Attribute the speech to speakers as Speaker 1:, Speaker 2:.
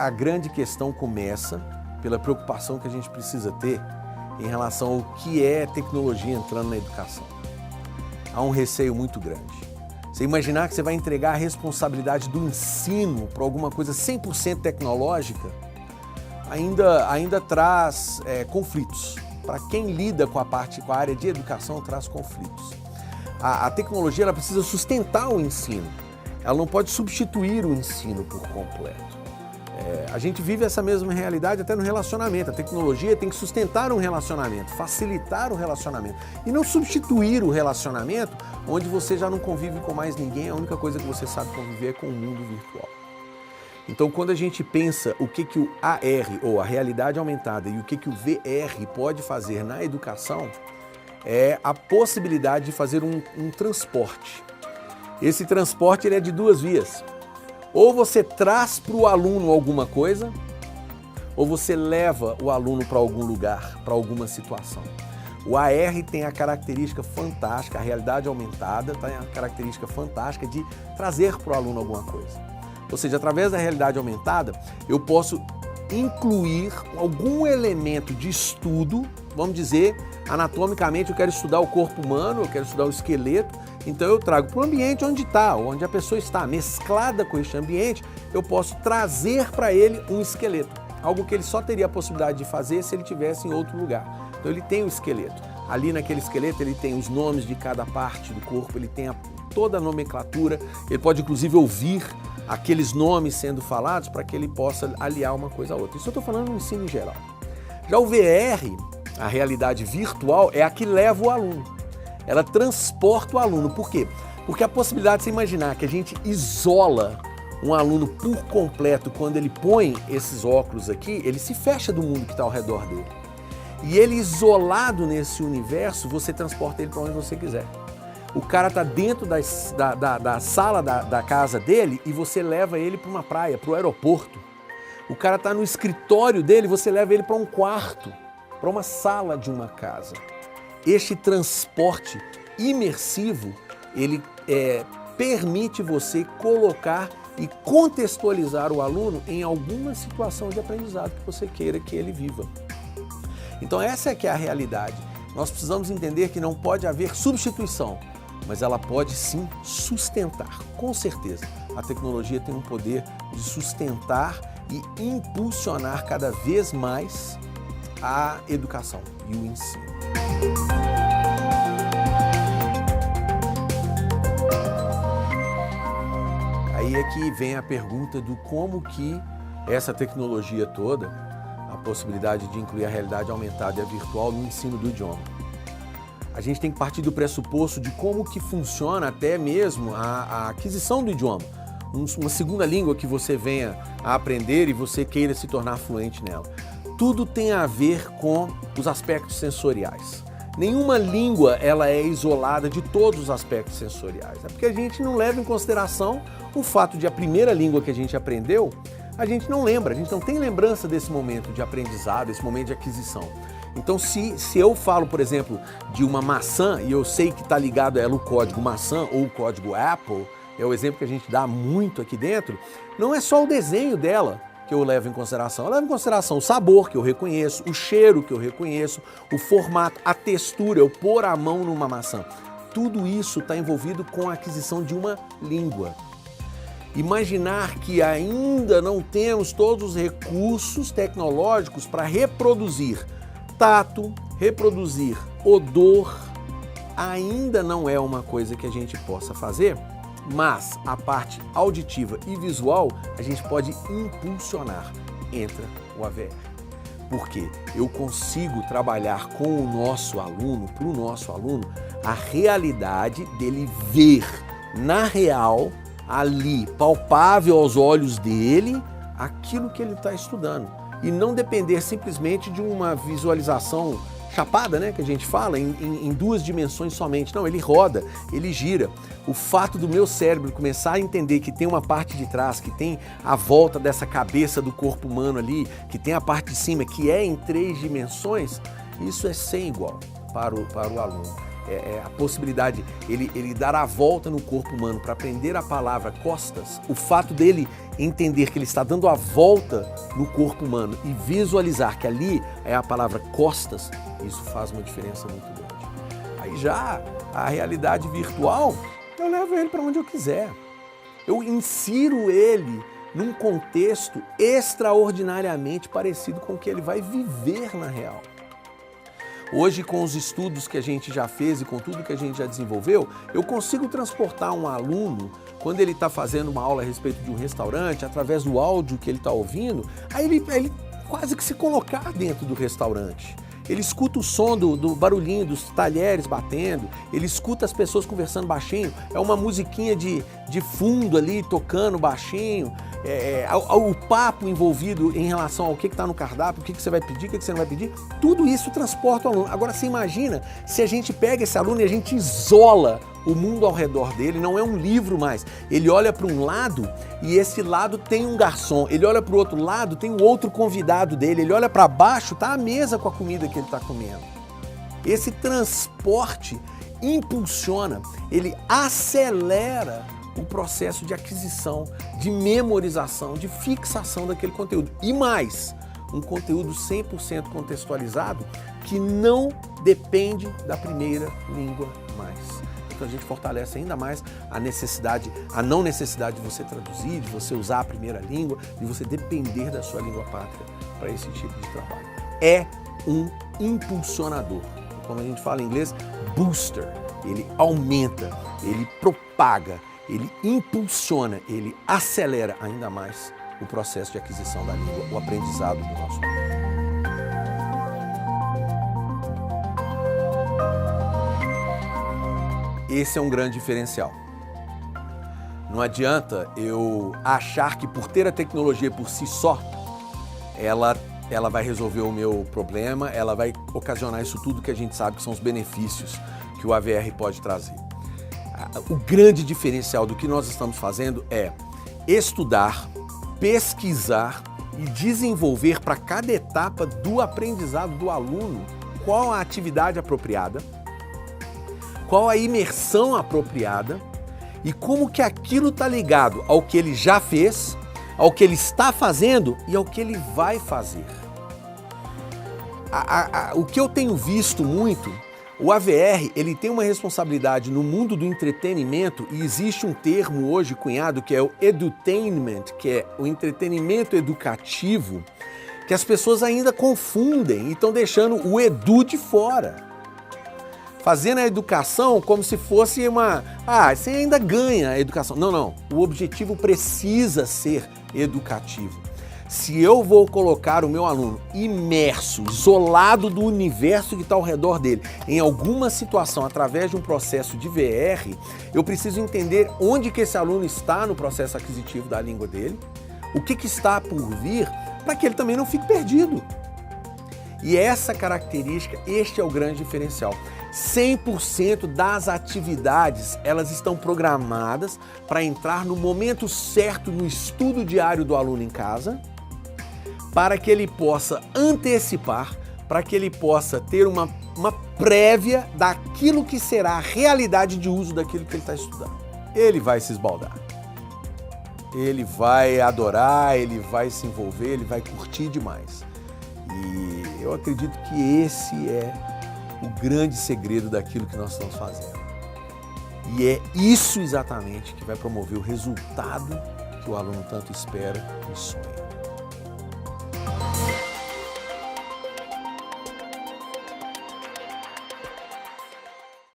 Speaker 1: a grande questão começa pela preocupação que a gente precisa ter em relação ao que é tecnologia entrando na educação. Há um receio muito grande. Você imaginar que você vai entregar a responsabilidade do ensino para alguma coisa 100% tecnológica, ainda traz conflitos. Para quem lida com a área de educação, traz conflitos. A tecnologia ela precisa sustentar o ensino, ela não pode substituir o ensino por completo. A gente vive essa mesma realidade até no relacionamento. A tecnologia tem que sustentar um relacionamento, facilitar o relacionamento e não substituir o relacionamento onde você já não convive com mais ninguém, a única coisa que você sabe conviver é com o mundo virtual. Então, quando a gente pensa o que o AR, ou a realidade aumentada, e o que o VR pode fazer na educação, é a possibilidade de fazer um transporte. Esse transporte ele é de duas vias. Ou você traz para o aluno alguma coisa, ou você leva o aluno para algum lugar, para alguma situação. O AR tem a característica fantástica, a realidade aumentada tem a característica fantástica de trazer para o aluno alguma coisa. Ou seja, através da realidade aumentada, eu posso incluir algum elemento de estudo, vamos dizer, anatomicamente eu quero estudar o corpo humano, eu quero estudar o esqueleto, então eu trago para o ambiente onde está, onde a pessoa está, mesclada com este ambiente, eu posso trazer para ele um esqueleto, algo que ele só teria a possibilidade de fazer se ele estivesse em outro lugar. Então ele tem o esqueleto, ali naquele esqueleto ele tem os nomes de cada parte do corpo, ele tem toda a nomenclatura, ele pode inclusive ouvir aqueles nomes sendo falados para que ele possa aliar uma coisa a outra. Isso eu estou falando no ensino em geral. Já o VR, a realidade virtual, é a que leva o aluno. Ela transporta o aluno. Por quê? Porque a possibilidade de você imaginar que a gente isola um aluno por completo quando ele põe esses óculos aqui, ele se fecha do mundo que está ao redor dele. E ele isolado nesse universo, você transporta ele para onde você quiser. O cara está dentro da sala da casa dele e você leva ele para uma praia, para o aeroporto. O cara está no escritório dele, você leva ele para um quarto, para uma sala de uma casa. Este transporte imersivo, ele permite você colocar e contextualizar o aluno em alguma situação de aprendizado que você queira que ele viva. Então essa é que é a realidade. Nós precisamos entender que não pode haver substituição, mas ela pode sim sustentar. Com certeza, a tecnologia tem um poder de sustentar e impulsionar cada vez mais a educação e o ensino. Aí é que vem a pergunta do como que essa tecnologia toda, a possibilidade de incluir a realidade aumentada e a virtual no ensino do idioma. A gente tem que partir do pressuposto de como que funciona até mesmo a aquisição do idioma. Uma segunda língua que você venha a aprender e você queira se tornar fluente nela. Tudo tem a ver com os aspectos sensoriais. Nenhuma língua ela é isolada de todos os aspectos sensoriais. É porque a gente não leva em consideração o fato de a primeira língua que a gente aprendeu, a gente não lembra, a gente não tem lembrança desse momento de aprendizado, desse momento de aquisição. Então, se eu falo, por exemplo, de uma maçã e eu sei que está ligado a ela o código maçã ou o código Apple, é o exemplo que a gente dá muito aqui dentro, não é só o desenho dela que eu levo em consideração. Eu levo em consideração o sabor que eu reconheço, o cheiro que eu reconheço, o formato, a textura, eu pôr a mão numa maçã. Tudo isso está envolvido com a aquisição de uma língua. Imaginar que ainda não temos todos os recursos tecnológicos para reproduzir tato, reproduzir odor, ainda não é uma coisa que a gente possa fazer, mas a parte auditiva e visual a gente pode impulsionar. Entra o AVR. Porque eu consigo trabalhar com o nosso aluno, para o nosso aluno, a realidade dele ver na real, ali, palpável aos olhos dele, aquilo que ele está estudando. E não depender simplesmente de uma visualização chapada, né, que a gente fala, em duas dimensões somente. Não, ele roda, ele gira. O fato do meu cérebro começar a entender que tem uma parte de trás, que tem a volta dessa cabeça do corpo humano ali, que tem a parte de cima, que é em 3 dimensões, isso é sem igual para o aluno. a possibilidade, ele dar a volta no corpo humano para aprender a palavra costas, o fato dele entender que ele está dando a volta no corpo humano e visualizar que ali é a palavra costas, isso faz uma diferença muito grande. Aí já a realidade virtual, eu levo ele para onde eu quiser. Eu insiro ele num contexto extraordinariamente parecido com o que ele vai viver na real. Hoje, com os estudos que a gente já fez e com tudo que a gente já desenvolveu, eu consigo transportar um aluno, quando ele está fazendo uma aula a respeito de um restaurante, através do áudio que ele está ouvindo, aí ele quase que se colocar dentro do restaurante. Ele escuta o som do barulhinho dos talheres batendo, ele escuta as pessoas conversando baixinho, é uma musiquinha de fundo ali tocando baixinho, o papo envolvido em relação ao que está no cardápio, o que você vai pedir, o que você não vai pedir, tudo isso transporta o aluno. Agora você imagina se a gente pega esse aluno e a gente isola o mundo ao redor dele, não é um livro mais. Ele olha para um lado e esse lado tem um garçom, ele olha para o outro lado, tem o outro convidado dele, ele olha para baixo, está a mesa com a comida que ele está comendo. Esse transporte impulsiona, ele acelera o processo de aquisição, de memorização, de fixação daquele conteúdo. E mais, um conteúdo 100% contextualizado que não depende da primeira língua mais. Então a gente fortalece ainda mais a não necessidade de você traduzir, de você usar a primeira língua, de você depender da sua língua pátria para esse tipo de trabalho. É um impulsionador. Como a gente fala em inglês, booster. Ele aumenta, ele propaga, ele impulsiona, ele acelera ainda mais o processo de aquisição da língua, o aprendizado do nosso aluno. Esse é um grande diferencial. Não adianta eu achar que por ter a tecnologia por si só, ela vai resolver o meu problema, ela vai ocasionar isso tudo que a gente sabe que são os benefícios que o AVR pode trazer. O grande diferencial do que nós estamos fazendo é estudar, pesquisar e desenvolver para cada etapa do aprendizado do aluno qual a atividade apropriada, qual a imersão apropriada e como que aquilo está ligado ao que ele já fez, ao que ele está fazendo e ao que ele vai fazer. O que eu tenho visto muito, o AVR ele tem uma responsabilidade no mundo do entretenimento e existe um termo hoje cunhado que é o edutainment, que é o entretenimento educativo, que as pessoas ainda confundem e estão deixando o edu de fora. Fazendo a educação como se fosse você ainda ganha a educação. Não. O objetivo precisa ser educativo. Se eu vou colocar o meu aluno imerso, isolado do universo que está ao redor dele, em alguma situação, através de um processo de VR, eu preciso entender onde que esse aluno está no processo aquisitivo da língua dele, o que está por vir, para que ele também não fique perdido. E essa característica, este é o grande diferencial. 100% das atividades, elas estão programadas para entrar no momento certo no estudo diário do aluno em casa, para que ele possa antecipar, para que ele possa ter uma prévia daquilo que será a realidade de uso daquilo que ele está estudando. Ele vai se esbaldar, ele vai adorar, ele vai se envolver, ele vai curtir demais. E eu acredito que esse é o grande segredo daquilo que nós estamos fazendo. E é isso exatamente que vai promover o resultado que o aluno tanto espera e sonha.